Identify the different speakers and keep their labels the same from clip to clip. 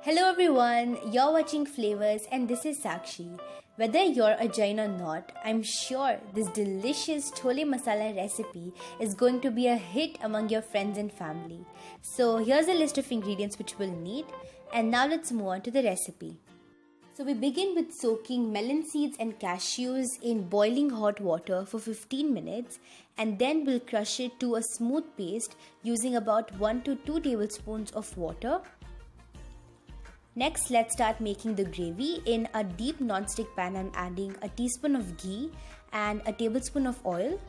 Speaker 1: Hello everyone, you're watching Flavors and this is Sakshi. Whether you're a Jain or not, I'm sure this delicious chole masala recipe is going to be a hit among your friends and family. So here's a list of ingredients which we'll need, and now let's move on to the recipe. So we begin with soaking melon seeds and cashews in boiling hot water for 15 minutes, and then we'll crush it to a smooth paste using about 1 to 2 tablespoons of water. Next, let's start making the gravy. In a deep non-stick pan, I'm adding a teaspoon of ghee and a tablespoon of oil.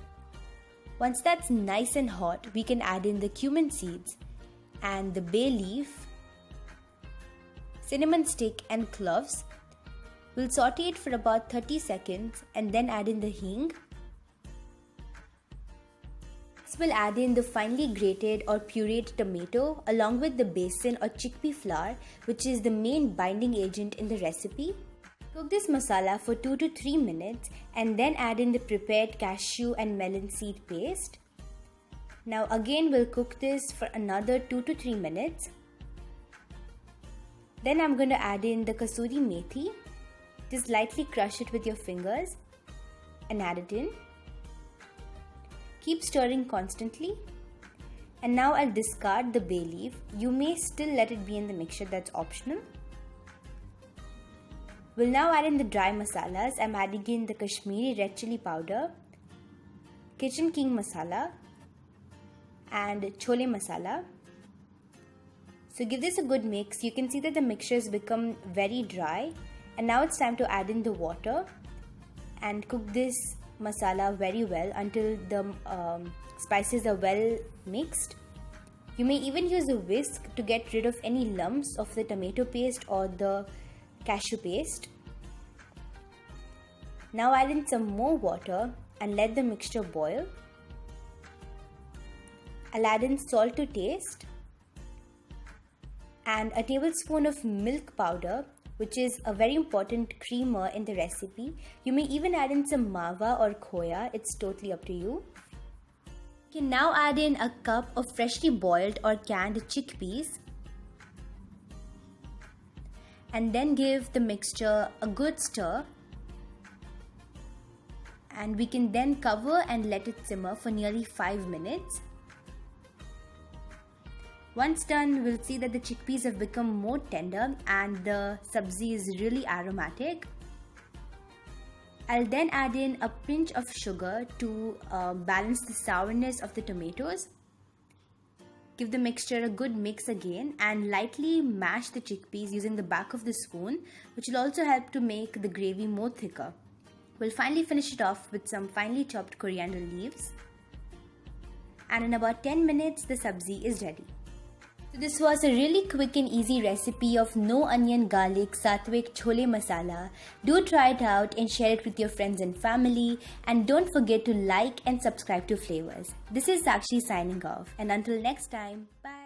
Speaker 1: Once that's nice and hot, we can add in the cumin seeds and the bay leaf, cinnamon stick and cloves. We'll saute it for about 30 seconds and then add in the hing. We'll add in the finely grated or pureed tomato along with the besan or chickpea flour, which is the main binding agent in the recipe. Cook this masala for 2 to 3 minutes and then add in the prepared cashew and melon seed paste. Now again we'll cook this for another 2 to 3 minutes. Then I'm going to add in the kasuri methi. Just lightly crush it with your fingers and add it in. Keep stirring constantly. And now I'll discard the bay leaf. You may still let it be in the mixture, that's optional. We'll now add in the dry masalas. I'm adding in the Kashmiri red chilli powder, kitchen king masala and chole masala. So give this a good mix. You can see that the mixture has become very dry. And now it's time to add in the water and cook this masala very well until the spices are well mixed. You may even use a whisk to get rid of any lumps of the tomato paste or the cashew paste. Now add in some more water and let the mixture boil. I'll add in salt to taste and a tablespoon of milk powder, which is a very important creamer in the recipe. You may even add in some mava or khoya, it's totally up to you. You can now add in a cup of freshly boiled or canned chickpeas and then give the mixture a good stir, and we can then cover and let it simmer for nearly 5 minutes. Once done, we'll see that the chickpeas have become more tender and the sabzi is really aromatic. I'll then add in a pinch of sugar to balance the sourness of the tomatoes. Give the mixture a good mix again and lightly mash the chickpeas using the back of the spoon, which will also help to make the gravy more thicker. We'll finally finish it off with some finely chopped coriander leaves. And in about 10 minutes, the sabzi is ready. So this was a really quick and easy recipe of no onion garlic sattvic chole masala. Do try it out and share it with your friends and family, and don't forget to like and subscribe to Flavors. This is Sakshi signing off, and until next time, bye.